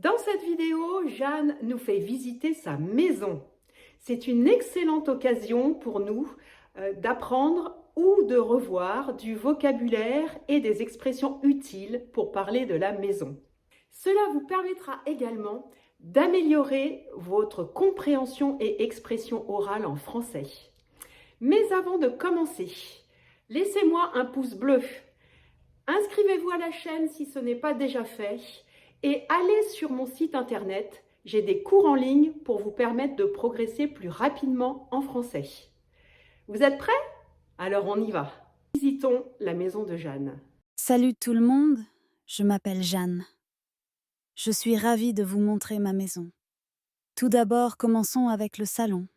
Dans cette vidéo, Jeanne nous fait visiter sa maison. C'est une excellente occasion pour nous d'apprendre ou de revoir du vocabulaire et des expressions utiles pour parler de la maison. Cela vous permettra également d'améliorer votre compréhension et expression orale en français. Mais avant de commencer, laissez-moi un pouce bleu. Inscrivez-vous à la chaîne si ce n'est pas déjà fait et allez sur mon site internet. J'ai des cours en ligne pour vous permettre de progresser plus rapidement en français. Vous êtes prêts? Alors on y va. Visitons la maison de Jeanne. Salut tout le monde, je m'appelle Jeanne. Je suis ravie de vous montrer ma maison. Tout d'abord, commençons avec le salon.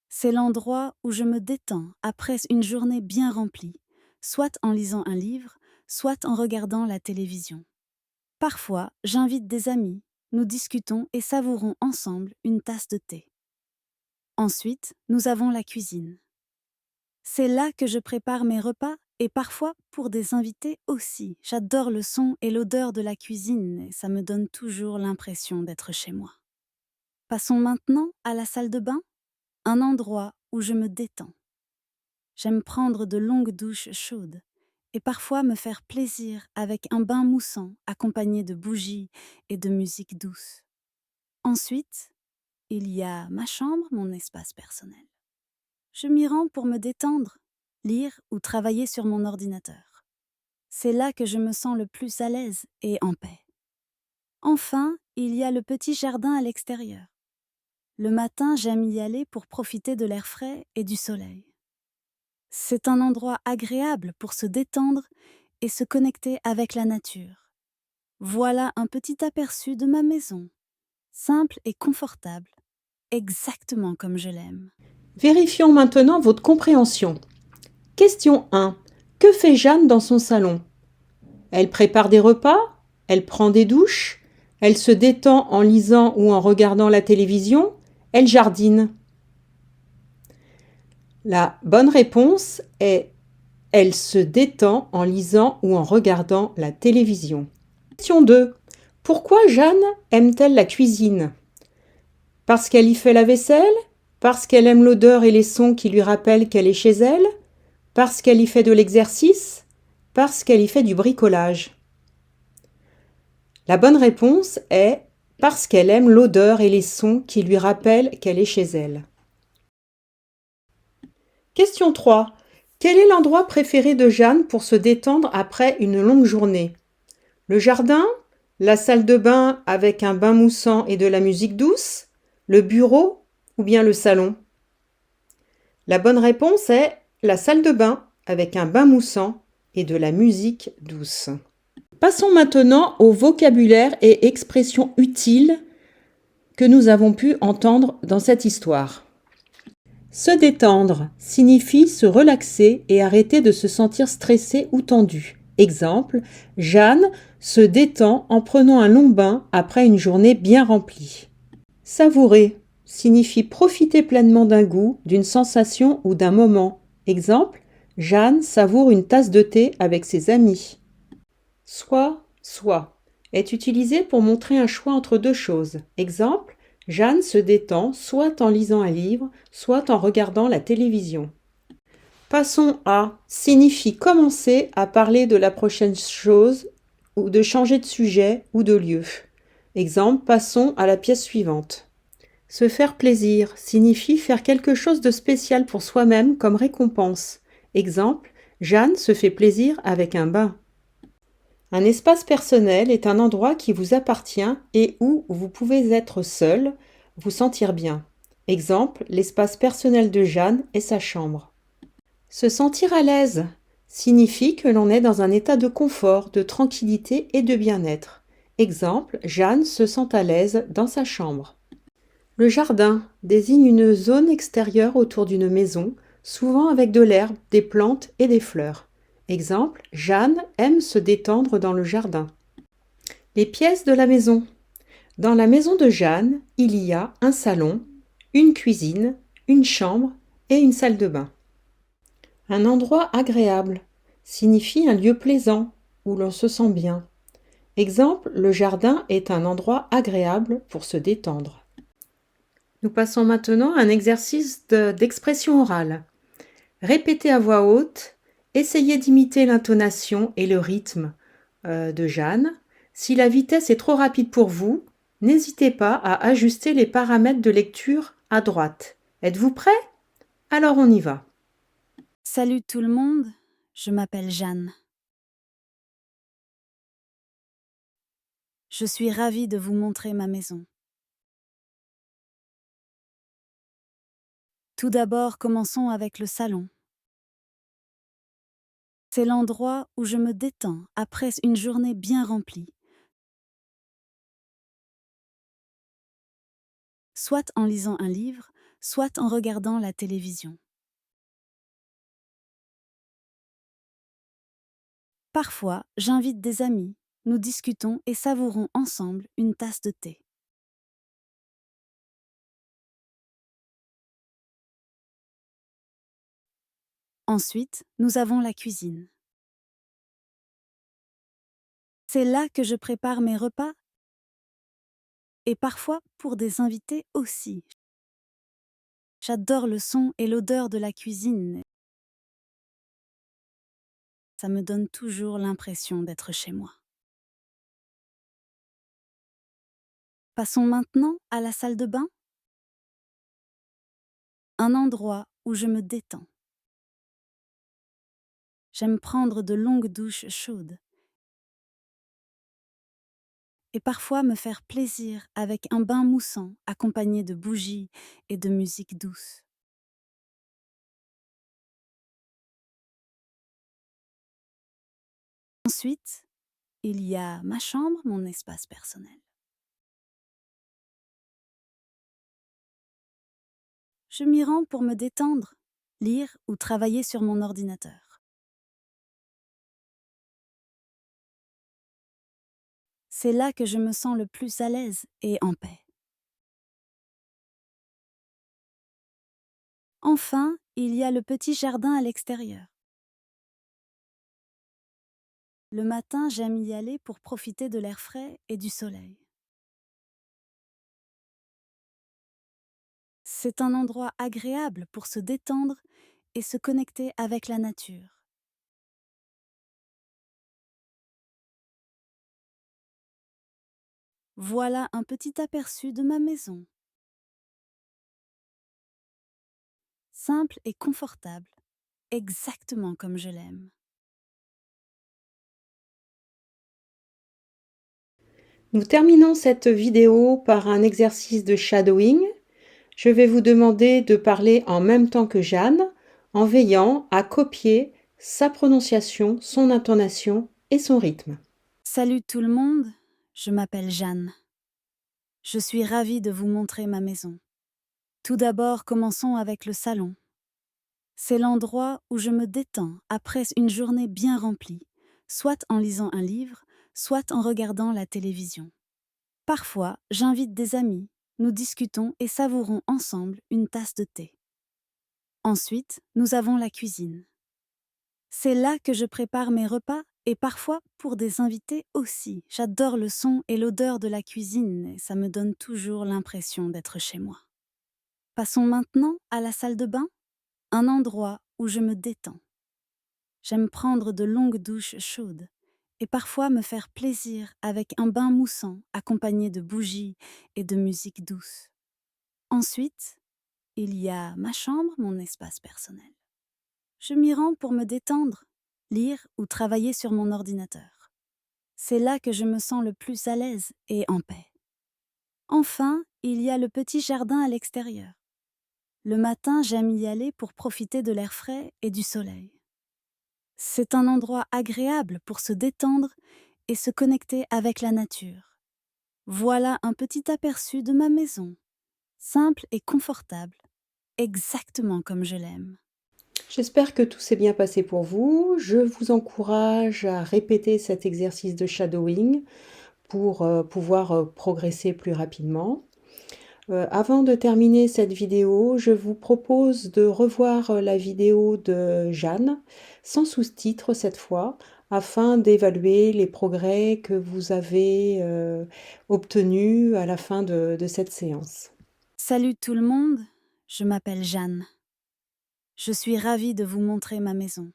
C'est l'endroit où je me détends après une journée bien remplie, soit en lisant un livre, soit en regardant la télévision. Parfois, j'invite des amis, nous discutons et savourons ensemble une tasse de thé. Ensuite, nous avons la cuisine. C'est là que je prépare mes repas et parfois pour des invités aussi. J'adore le son et l'odeur de la cuisine et ça me donne toujours l'impression d'être chez moi. Passons maintenant à la salle de bain, un endroit où je me détends. J'aime prendre de longues douches chaudes et parfois me faire plaisir avec un bain moussant accompagné de bougies et de musique douce. Ensuite, il y a ma chambre, mon espace personnel. Je m'y rends pour me détendre, lire ou travailler sur mon ordinateur. C'est là que je me sens le plus à l'aise et en paix. Enfin, il y a le petit jardin à l'extérieur. Le matin, j'aime y aller pour profiter de l'air frais et du soleil. C'est un endroit agréable pour se détendre et se connecter avec la nature. Voilà un petit aperçu de ma maison, simple et confortable, exactement comme je l'aime. Vérifions maintenant votre compréhension. Question 1. Que fait Jeanne dans son salon? Elle prépare des repas? Elle prend des douches? Elle se détend en lisant ou en regardant la télévision? Elle jardine? La bonne réponse est elle se détend en lisant ou en regardant la télévision. Question 2. Pourquoi Jeanne aime-t-elle la cuisine? Parce qu'elle y fait la vaisselle? Parce qu'elle aime l'odeur et les sons qui lui rappellent qu'elle est chez elle? Parce qu'elle y fait de l'exercice? Parce qu'elle y fait du bricolage? La bonne réponse est parce qu'elle aime l'odeur et les sons qui lui rappellent qu'elle est chez elle. Question 3. Quel est l'endroit préféré de Jeanne pour se détendre après une longue journée? Le jardin? La salle de bain avec un bain moussant et de la musique douce? Le bureau ou bien le salon? La bonne réponse est la salle de bain avec un bain moussant et de la musique douce. Passons maintenant au vocabulaire et expressions utiles que nous avons pu entendre dans cette histoire. Se détendre signifie se relaxer et arrêter de se sentir stressé ou tendu. Exemple, Jeanne se détend en prenant un long bain après une journée bien remplie. Savourer signifie profiter pleinement d'un goût, d'une sensation ou d'un moment. Exemple, Jeanne savoure une tasse de thé avec ses amis. Soit est utilisé pour montrer un choix entre deux choses. Exemple, Jeanne se détend soit en lisant un livre, soit en regardant la télévision. Passons à signifie commencer à parler de la prochaine chose ou de changer de sujet ou de lieu. Exemple, passons à la pièce suivante. Se faire plaisir signifie faire quelque chose de spécial pour soi-même comme récompense. Exemple, Jeanne se fait plaisir avec un bain. Un espace personnel est un endroit qui vous appartient et où vous pouvez être seul, vous sentir bien. Exemple, l'espace personnel de Jeanne est sa chambre. Se sentir à l'aise signifie que l'on est dans un état de confort, de tranquillité et de bien-être. Exemple, Jeanne se sent à l'aise dans sa chambre. Le jardin désigne une zone extérieure autour d'une maison, souvent avec de l'herbe, des plantes et des fleurs. Exemple, Jeanne aime se détendre dans le jardin. Les pièces de la maison. Dans la maison de Jeanne, il y a un salon, une cuisine, une chambre et une salle de bain. Un endroit agréable signifie un lieu plaisant où l'on se sent bien. Exemple, le jardin est un endroit agréable pour se détendre. Nous passons maintenant à un exercice d'expression orale. Répétez à voix haute, essayez d'imiter l'intonation et le rythme de Jeanne. Si la vitesse est trop rapide pour vous, n'hésitez pas à ajuster les paramètres de lecture à droite. Êtes-vous prêts? Alors on y va. Salut tout le monde, je m'appelle Jeanne. Je suis ravie de vous montrer ma maison. Tout d'abord, commençons avec le salon. C'est l'endroit où je me détends après une journée bien remplie, soit en lisant un livre, soit en regardant la télévision. Parfois, j'invite des amis, nous discutons et savourons ensemble une tasse de thé. Ensuite, nous avons la cuisine. C'est là que je prépare mes repas et parfois pour des invités aussi. J'adore le son et l'odeur de la cuisine. Ça me donne toujours l'impression d'être chez moi. Passons maintenant à la salle de bain, un endroit où je me détends. J'aime prendre de longues douches chaudes et parfois me faire plaisir avec un bain moussant accompagné de bougies et de musique douce. Ensuite, il y a ma chambre, mon espace personnel. Je m'y rends pour me détendre, lire ou travailler sur mon ordinateur. C'est là que je me sens le plus à l'aise et en paix. Enfin, il y a le petit jardin à l'extérieur. Le matin, j'aime y aller pour profiter de l'air frais et du soleil. C'est un endroit agréable pour se détendre et se connecter avec la nature. Voilà un petit aperçu de ma maison. Simple et confortable, exactement comme je l'aime. Nous terminons cette vidéo par un exercice de shadowing. Je vais vous demander de parler en même temps que Jeanne, en veillant à copier sa prononciation, son intonation et son rythme. Salut tout le monde, je m'appelle Jeanne. Je suis ravie de vous montrer ma maison. Tout d'abord, commençons avec le salon. C'est l'endroit où je me détends après une journée bien remplie, soit en lisant un livre, soit en regardant la télévision. Parfois, j'invite des amis, nous discutons et savourons ensemble une tasse de thé. Ensuite, nous avons la cuisine. C'est là que je prépare mes repas et parfois pour des invités aussi. J'adore le son et l'odeur de la cuisine et ça me donne toujours l'impression d'être chez moi. Passons maintenant à la salle de bain, un endroit où je me détends. J'aime prendre de longues douches chaudes et parfois me faire plaisir avec un bain moussant accompagné de bougies et de musique douce. Ensuite, il y a ma chambre, mon espace personnel. Je m'y rends pour me détendre, lire ou travailler sur mon ordinateur. C'est là que je me sens le plus à l'aise et en paix. Enfin, il y a le petit jardin à l'extérieur. Le matin, j'aime y aller pour profiter de l'air frais et du soleil. C'est un endroit agréable pour se détendre et se connecter avec la nature. Voilà un petit aperçu de ma maison, simple et confortable, exactement comme je l'aime. J'espère que tout s'est bien passé pour vous. Je vous encourage à répéter cet exercice de shadowing pour pouvoir progresser plus rapidement. Avant de terminer cette vidéo, je vous propose de revoir la vidéo de Jeanne, sans sous-titres cette fois, afin d'évaluer les progrès que vous avez obtenus à la fin de cette séance. Salut tout le monde, je m'appelle Jeanne. Je suis ravie de vous montrer ma maison.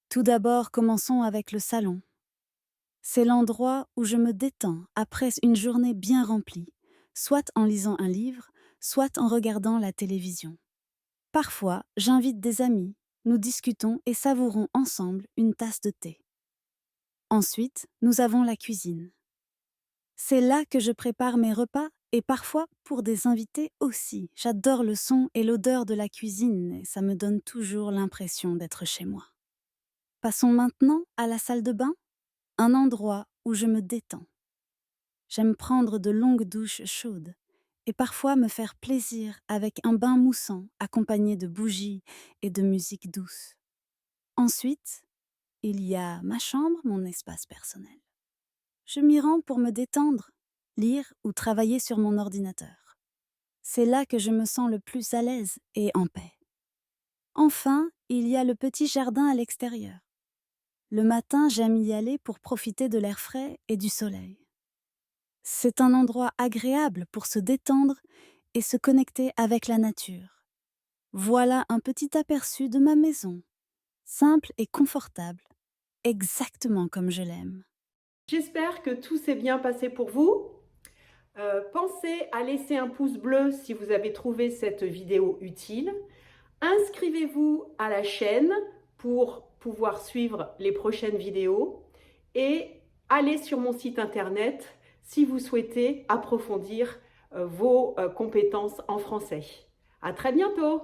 Tout d'abord, commençons avec le salon. C'est l'endroit où je me détends après une journée bien remplie, soit en lisant un livre, soit en regardant la télévision. Parfois, j'invite des amis, nous discutons et savourons ensemble une tasse de thé. Ensuite, nous avons la cuisine. C'est là que je prépare mes repas et parfois pour des invités aussi. J'adore le son et l'odeur de la cuisine et ça me donne toujours l'impression d'être chez moi. Passons maintenant à la salle de bain, un endroit où je me détends. J'aime prendre de longues douches chaudes et parfois me faire plaisir avec un bain moussant accompagné de bougies et de musique douce. Ensuite, il y a ma chambre, mon espace personnel. Je m'y rends pour me détendre, lire ou travailler sur mon ordinateur. C'est là que je me sens le plus à l'aise et en paix. Enfin, il y a le petit jardin à l'extérieur. Le matin, j'aime y aller pour profiter de l'air frais et du soleil. C'est un endroit agréable pour se détendre et se connecter avec la nature. Voilà un petit aperçu de ma maison, simple et confortable, exactement comme je l'aime. J'espère que tout s'est bien passé pour vous. Pensez à laisser un pouce bleu si vous avez trouvé cette vidéo utile. Inscrivez-vous à la chaîne pour pouvoir suivre les prochaines vidéos et allez sur mon site internet si vous souhaitez approfondir vos compétences en français. À très bientôt!